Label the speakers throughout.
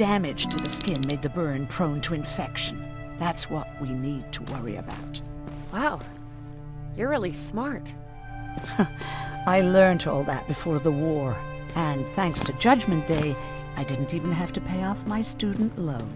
Speaker 1: damage to the skin made the burn prone to infection. That's what we need to worry about.
Speaker 2: Wow, you're really smart.
Speaker 1: I learned all that before the war, and thanks to Judgment Day, I didn't even have to pay off my student loan.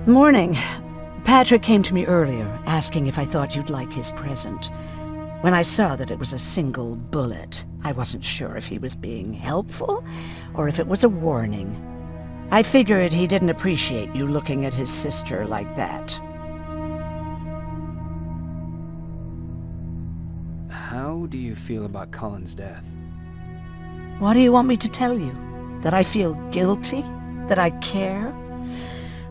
Speaker 1: Morning. Patrick came to me earlier, asking if I thought you'd like his present. When I saw that it was a single bullet, I wasn't sure if he was being helpful or if it was a warning. I figured he didn't appreciate you looking at his sister like that.
Speaker 3: How do you feel about Colin's death?
Speaker 1: What do you want me to tell you? That I feel guilty? That I care?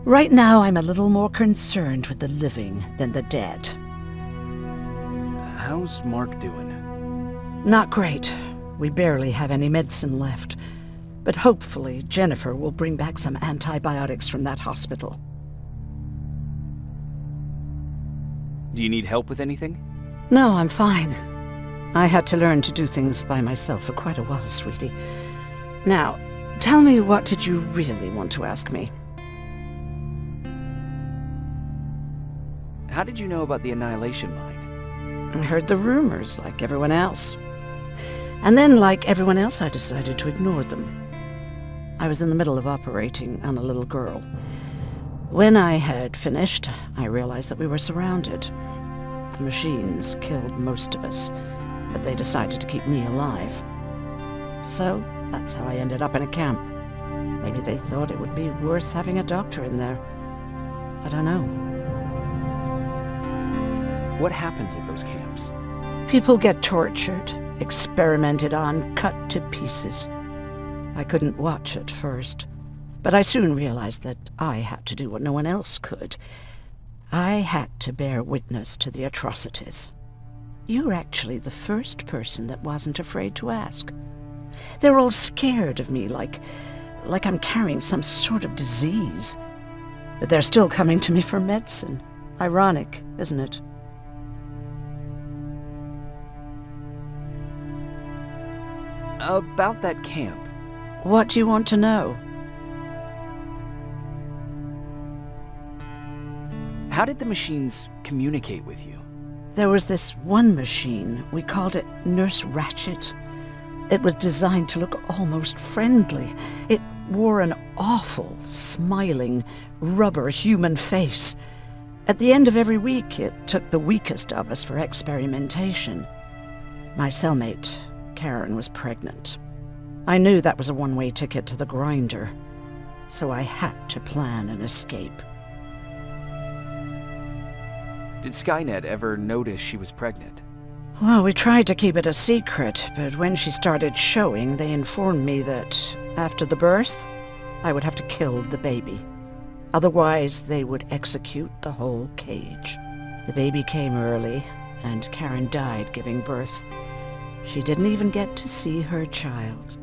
Speaker 1: Right now, I'm a little more concerned with the living than the dead.
Speaker 3: How's Mark doing?
Speaker 1: Not great. We barely have any medicine left. But hopefully, Jennifer will bring back some antibiotics from that hospital.
Speaker 3: Do you need help with anything?
Speaker 1: No, I'm fine. I had to learn to do things by myself for quite a while, sweetie. Now, tell me, what did you really want to ask me?
Speaker 3: How did you know about the Annihilation Mine?
Speaker 1: I heard the rumors, like everyone else. And then, like everyone else, I decided to ignore them. I was in the middle of operating on a little girl. When I had finished, I realized that we were surrounded. The machines killed most of us, but they decided to keep me alive. So, that's how I ended up in a camp. Maybe they thought it would be worth having a doctor in there. I don't know.
Speaker 3: What happens at those camps?
Speaker 1: People get tortured, experimented on, cut to pieces. I couldn't watch at first, but I soon realized that I had to do what no one else could. I had to bear witness to the atrocities. You're actually the first person that wasn't afraid to ask. They're all scared of me, like I'm carrying some sort of disease. But they're still coming to me for medicine. Ironic, isn't it?
Speaker 3: About that camp.
Speaker 1: What do you want to know?
Speaker 3: How did the machines communicate with you?
Speaker 1: There was this one machine, we called it Nurse Ratchet. It was designed to look almost friendly. It wore an awful, smiling, rubber human face. At the end of every week, it took the weakest of us for experimentation. My cellmate, Karen, was pregnant. I knew that was a one-way ticket to the grinder, so I had to plan an escape.
Speaker 3: Did Skynet ever notice she was pregnant?
Speaker 1: Well, we tried to keep it a secret, but when she started showing, they informed me that after the birth, I would have to kill the baby. Otherwise, they would execute the whole cage. The baby came early, and Karen died giving birth. She didn't even get to see her child.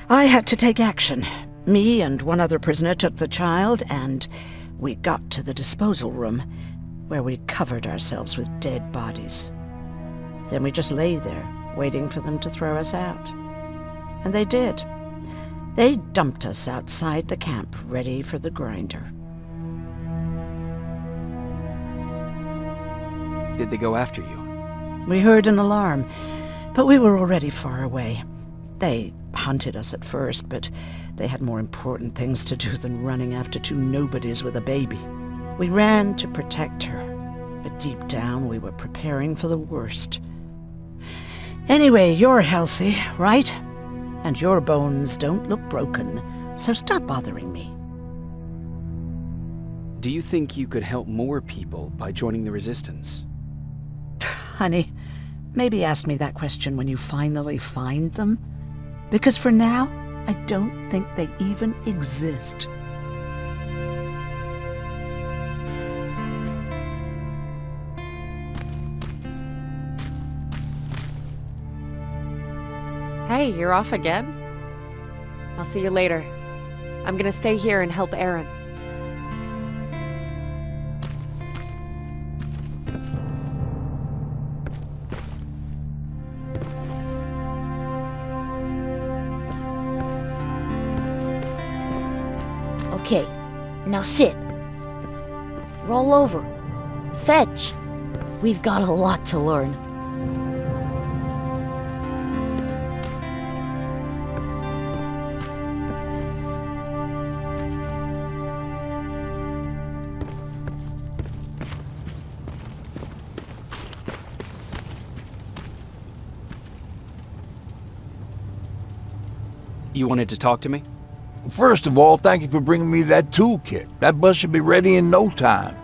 Speaker 1: I had to take action. Me and one other prisoner took the child, and we got to the disposal room, where we covered ourselves with dead bodies. Then we just lay there, waiting for them to throw us out. And they did. They dumped us outside the camp, ready for the grinder.
Speaker 3: Did they go after you?
Speaker 1: We heard an alarm, but we were already far away. They hunted us at first, but they had more important things to do than running after two nobodies with a baby. We ran to protect her, but deep down we were preparing for the worst. Anyway, you're healthy, right? And your bones don't look broken, so stop bothering me.
Speaker 3: Do you think you could help more people by joining the Resistance?
Speaker 1: Honey, maybe ask me that question when you finally find them. Because for now, I don't think they even exist.
Speaker 2: Hey, you're off again? I'll see you later. I'm gonna stay here and help Aaron.
Speaker 4: Okay, now sit. Roll over. Fetch. We've got a lot to learn.
Speaker 3: You wanted to talk to me?
Speaker 5: First of all, thank you for bringing me that toolkit. That bus should be ready in no time.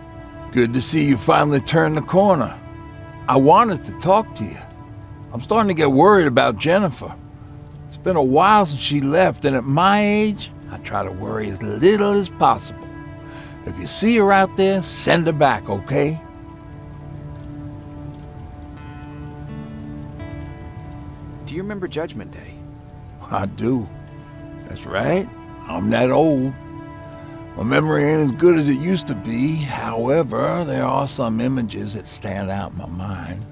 Speaker 5: Good to see you finally turned the corner. I wanted to talk to you. I'm starting to get worried about Jennifer. It's been a while since she left, and at my age, I try to worry as little as possible. If you see her out there, send her back, okay?
Speaker 3: Do you remember Judgment Day?
Speaker 5: I do. That's right. I'm that old. My memory ain't as good as it used to be. However, there are some images that stand out in my mind.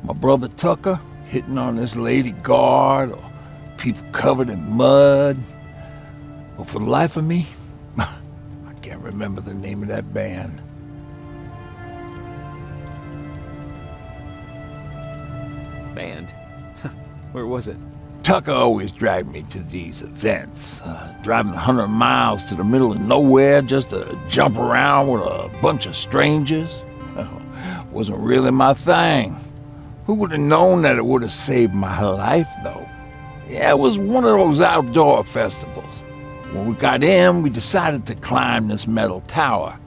Speaker 5: My brother Tucker hitting on this lady guard, or people covered in mud. But for the life of me, I can't remember the name of that band.
Speaker 3: Band? Where was it?
Speaker 5: Tucker always dragged me to these events, driving 100 miles to the middle of nowhere just to jump around with a bunch of strangers. Wasn't really my thing. Who would have known that it would have saved my life, though? Yeah, it was one of those outdoor festivals. When we got in, we decided to climb this metal tower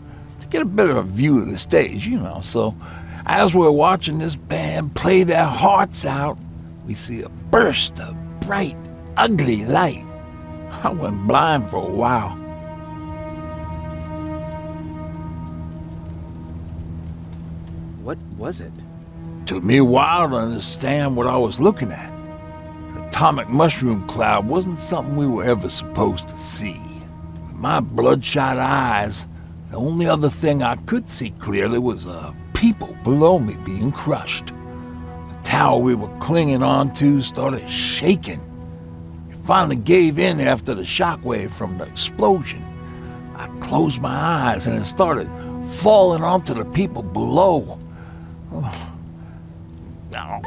Speaker 5: to get a better view of the stage, you know. So as we're watching this band play their hearts out, we see a burst of bright, ugly light. I went blind for a while.
Speaker 3: What was it?
Speaker 5: Took me a while to understand what I was looking at. An atomic mushroom cloud wasn't something we were ever supposed to see. With my bloodshot eyes, the only other thing I could see clearly was people below me being crushed. The tower we were clinging onto started shaking. It finally gave in after the shockwave from the explosion. I closed my eyes and it started falling onto the people below. Now,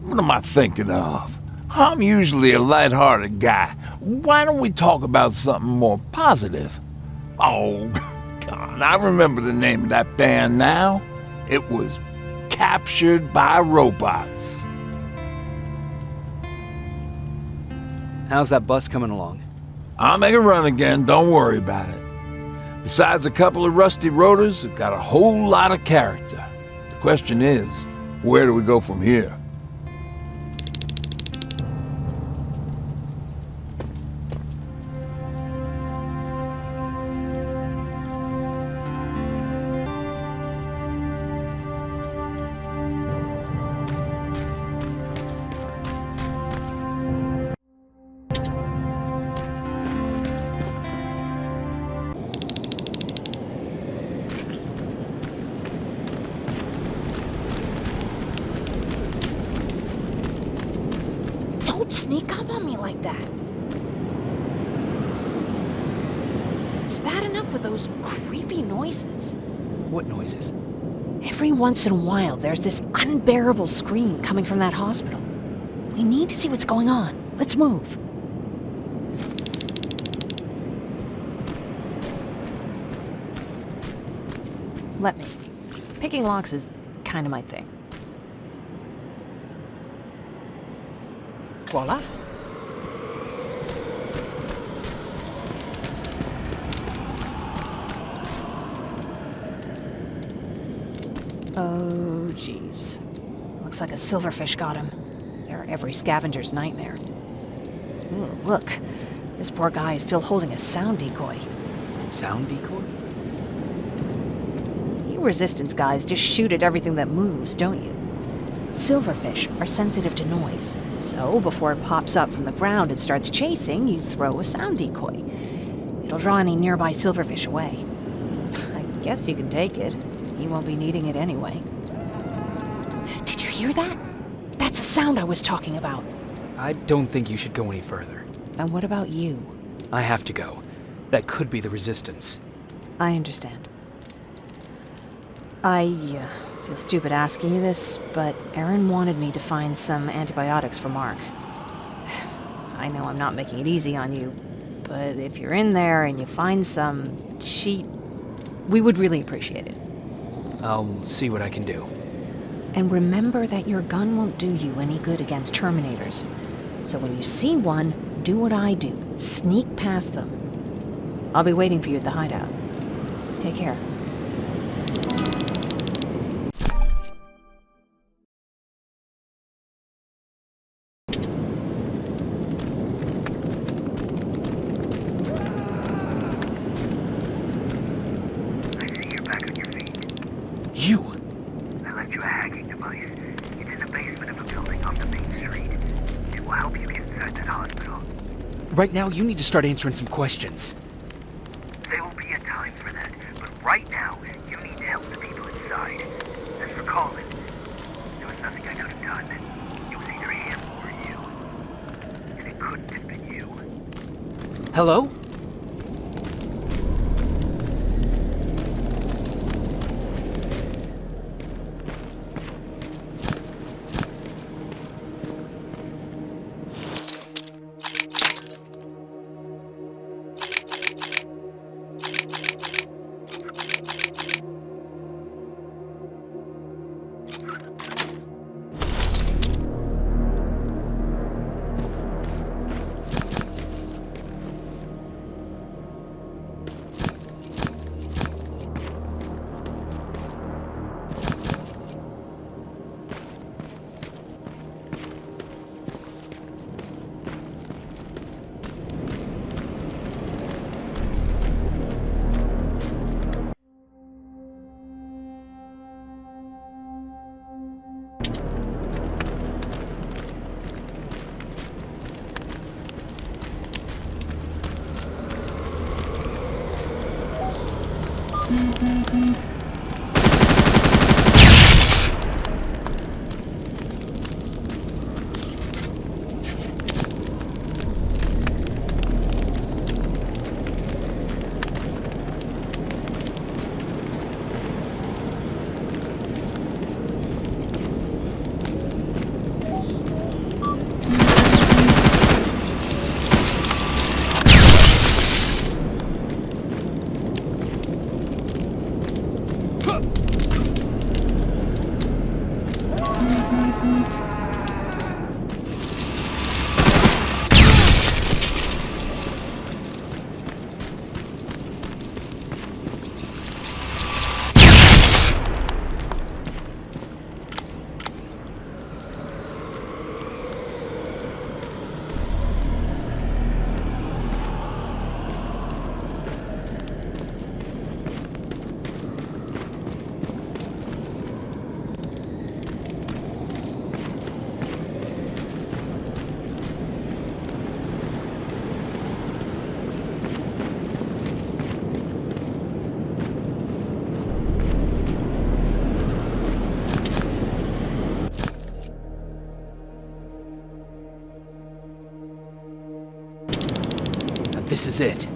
Speaker 5: what am I thinking of? I'm usually a light-hearted guy. Why don't we talk about something more positive? Oh, God, I remember the name of that band now. It was Captured by Robots.
Speaker 3: How's that bus coming along?
Speaker 5: I'll make a run again, don't worry about it. Besides a couple of rusty rotors, it's got a whole lot of character. The question is, where do we go from here?
Speaker 4: Don't sneak up on me like that. It's bad enough with those creepy noises.
Speaker 3: What noises?
Speaker 4: Every once in a while, there's this unbearable scream coming from that hospital. We need to see what's going on. Let's move. Let me. Picking locks is kind of my thing. Voila. Oh, jeez. Looks like a silverfish got him. They're every scavenger's nightmare. Ooh, look. This poor guy is still holding a sound decoy.
Speaker 3: Sound decoy?
Speaker 4: You resistance guys just shoot at everything that moves, don't you? Silverfish are sensitive to noise, so before it pops up from the ground and starts chasing, you throw a sound decoy. It'll draw any nearby silverfish away. I guess you can take it. You won't be needing it anyway. Did you hear that? That's the sound I was talking about.
Speaker 3: I don't think you should go any further.
Speaker 4: And what about you?
Speaker 3: I have to go. That could be the resistance.
Speaker 4: I understand. I feel stupid asking you this, but Erin wanted me to find some antibiotics for Mark. I know I'm not making it easy on you, but if you're in there and you find some, we would really appreciate it.
Speaker 3: I'll see what I can do.
Speaker 4: And remember that your gun won't do you any good against Terminators. So when you see one, do what I do. Sneak past them. I'll be waiting for you at the hideout. Take care.
Speaker 3: You!
Speaker 6: I left you a hacking device. It's in the basement of a building off the main street. It will help you get inside that hospital.
Speaker 3: Right now, you need to start answering some questions.
Speaker 6: There will be a time for that, but right now, you need to help the people inside. As for Colin, there was nothing I could have done. It was either him or you. And it couldn't have been you.
Speaker 3: Hello? This is it.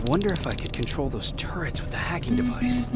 Speaker 3: Wonder if I could control those turrets with the hacking device.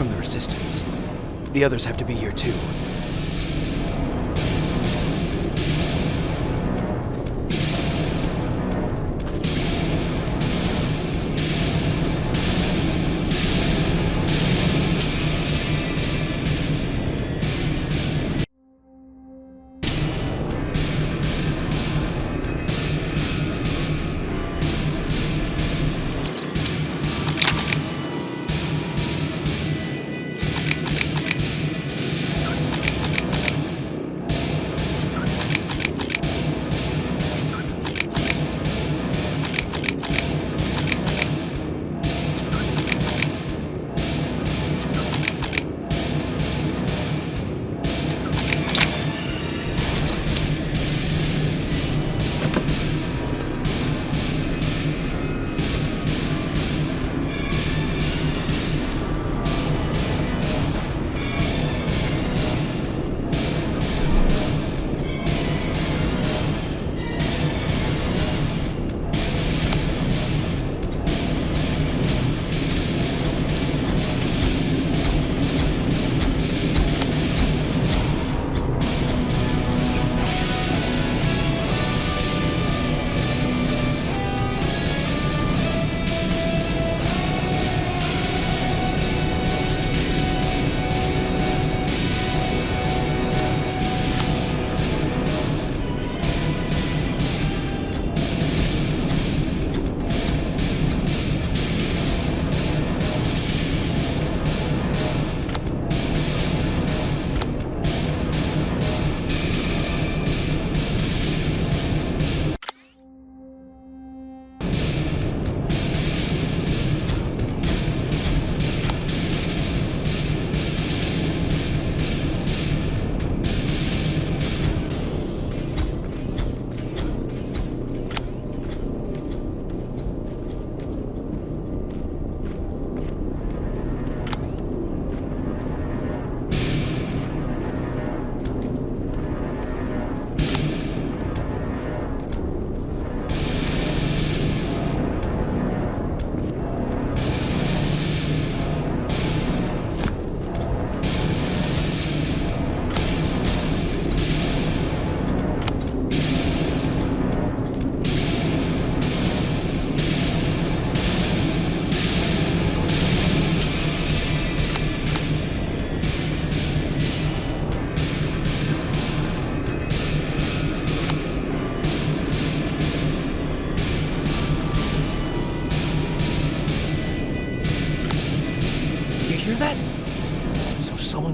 Speaker 3: From the Resistance. The others have to be here too.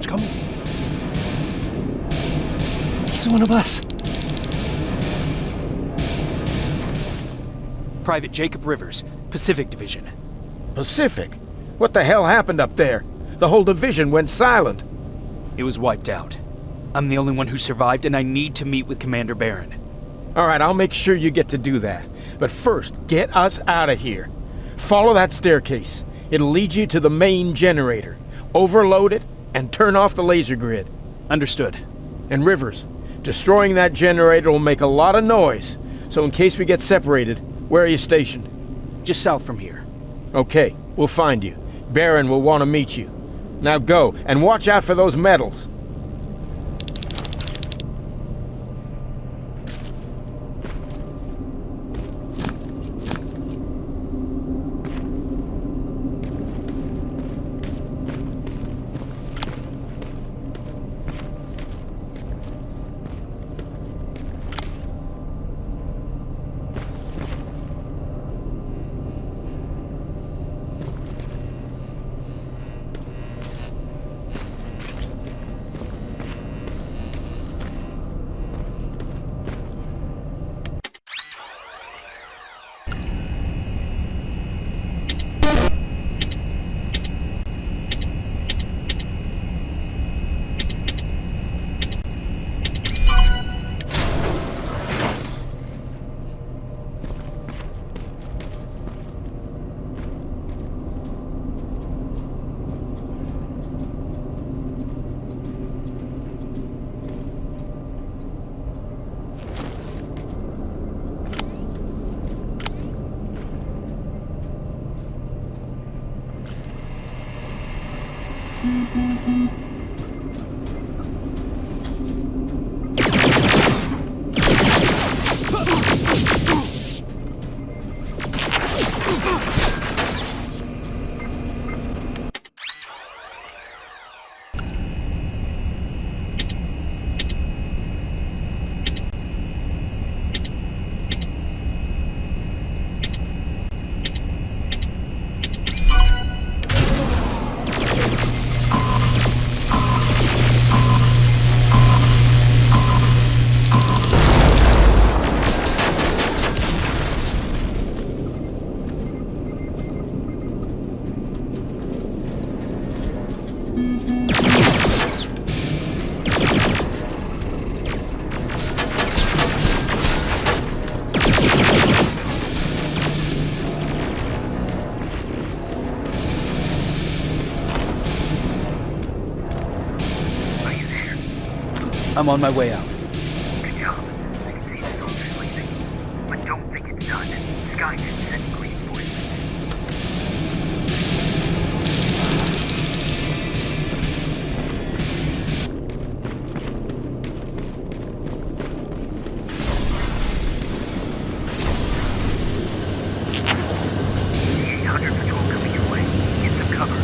Speaker 7: Someone's coming. He's one of us.
Speaker 3: Private Jacob Rivers, Pacific Division.
Speaker 8: Pacific? What the hell happened up there? The whole division went silent.
Speaker 3: It was wiped out. I'm the only one who survived, and I need to meet with Commander Barron.
Speaker 8: All right, I'll make sure you get to do that. But first, get us out of here. Follow that staircase. It'll lead you to the main generator. Overload it and turn off the laser grid.
Speaker 3: Understood.
Speaker 8: And Rivers, destroying that generator will make a lot of noise. So in case we get separated, where are you stationed?
Speaker 3: Just south from here.
Speaker 8: Okay, we'll find you. Barron will want to meet you. Now go, and watch out for those medals.
Speaker 3: I'm on my way out.
Speaker 6: Good job. I can see the soldiers leaving. But don't think it's done. Skynet's sending reinforcements. The 800 patrol coming your way. Get some cover.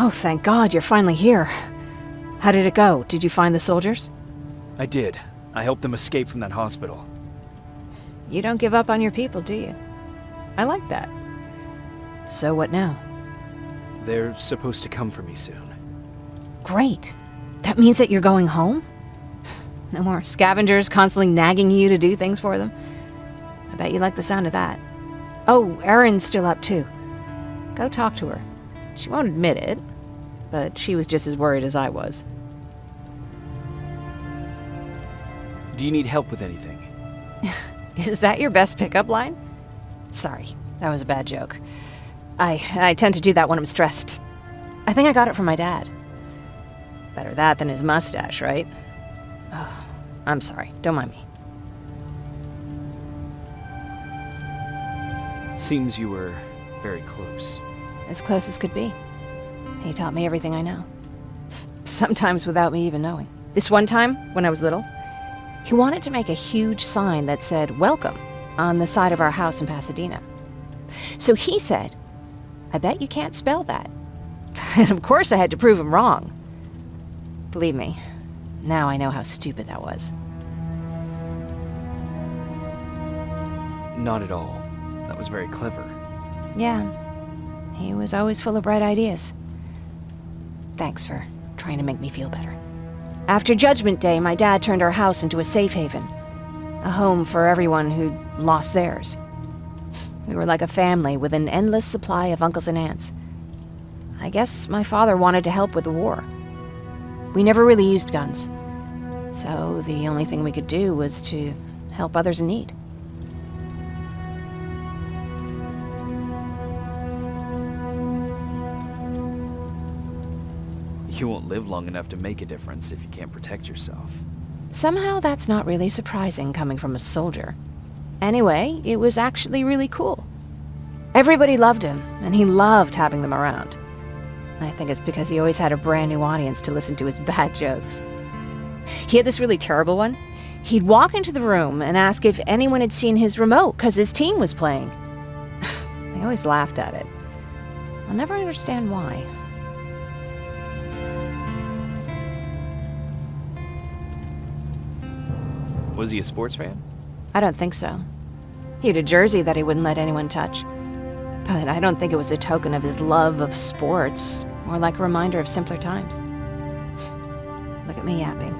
Speaker 4: Oh, thank God you're finally here. How did it go? Did you find the soldiers?
Speaker 3: I did. I helped them escape from that hospital.
Speaker 4: You don't give up on your people, do you? I like that. So what now?
Speaker 3: They're supposed to come for me soon.
Speaker 4: Great. That means that you're going home? No more scavengers constantly nagging you to do things for them? I bet you like the sound of that. Oh, Erin's still up too. Go talk to her. She won't admit it, but she was just as worried as I was.
Speaker 3: Do you need help with anything?
Speaker 4: Is that your best pickup line? Sorry, that was a bad joke. I tend to do that when I'm stressed. I think I got it from my dad. Better that than his mustache, right? Oh, I'm sorry. Don't mind me.
Speaker 3: Seems you were very close.
Speaker 4: As close as could be. He taught me everything I know. Sometimes without me even knowing. This one time, when I was little, he wanted to make a huge sign that said, "Welcome," on the side of our house in Pasadena. So he said, "I bet you can't spell that." And of course I had to prove him wrong. Believe me, now I know how stupid that was.
Speaker 3: Not at all. That was very clever.
Speaker 4: Yeah, he was always full of bright ideas. Thanks for trying to make me feel better. After Judgment Day, my dad turned our house into a safe haven. A home for everyone who'd lost theirs. We were like a family with an endless supply of uncles and aunts. I guess my father wanted to help with the war. We never really used guns, so the only thing we could do was to help others in need.
Speaker 3: You won't live long enough to make a difference if you can't protect yourself.
Speaker 4: Somehow that's not really surprising coming from a soldier. Anyway, it was actually really cool. Everybody loved him, and he loved having them around. I think it's because he always had a brand new audience to listen to his bad jokes. He had this really terrible one. He'd walk into the room and ask if anyone had seen his remote because his team was playing. I always laughed at it. I'll never understand why.
Speaker 3: Was he a sports fan?
Speaker 4: I don't think so. He had a jersey that he wouldn't let anyone touch. But I don't think it was a token of his love of sports, or like a reminder of simpler times. Look at me yapping.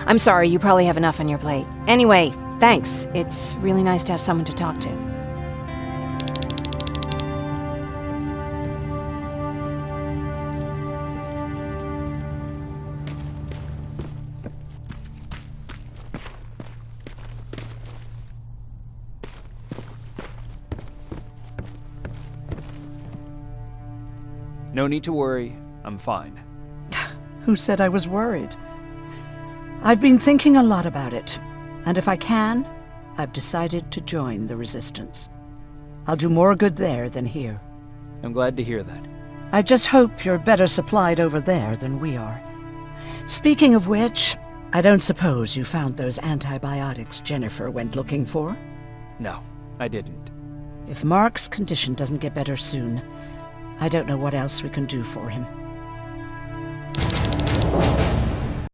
Speaker 4: I'm sorry, you probably have enough on your plate. Anyway, thanks. It's really nice to have someone to talk to.
Speaker 3: No need to worry. I'm fine.
Speaker 1: Who said I was worried? I've been thinking a lot about it, and if I can, I've decided to join the Resistance. I'll do more good there than here.
Speaker 3: I'm glad to hear that.
Speaker 1: I just hope you're better supplied over there than we are. Speaking of which, I don't suppose you found those antibiotics Jennifer went looking for?
Speaker 3: No, I didn't.
Speaker 1: If Mark's condition doesn't get better soon, I don't know what else we can do for him.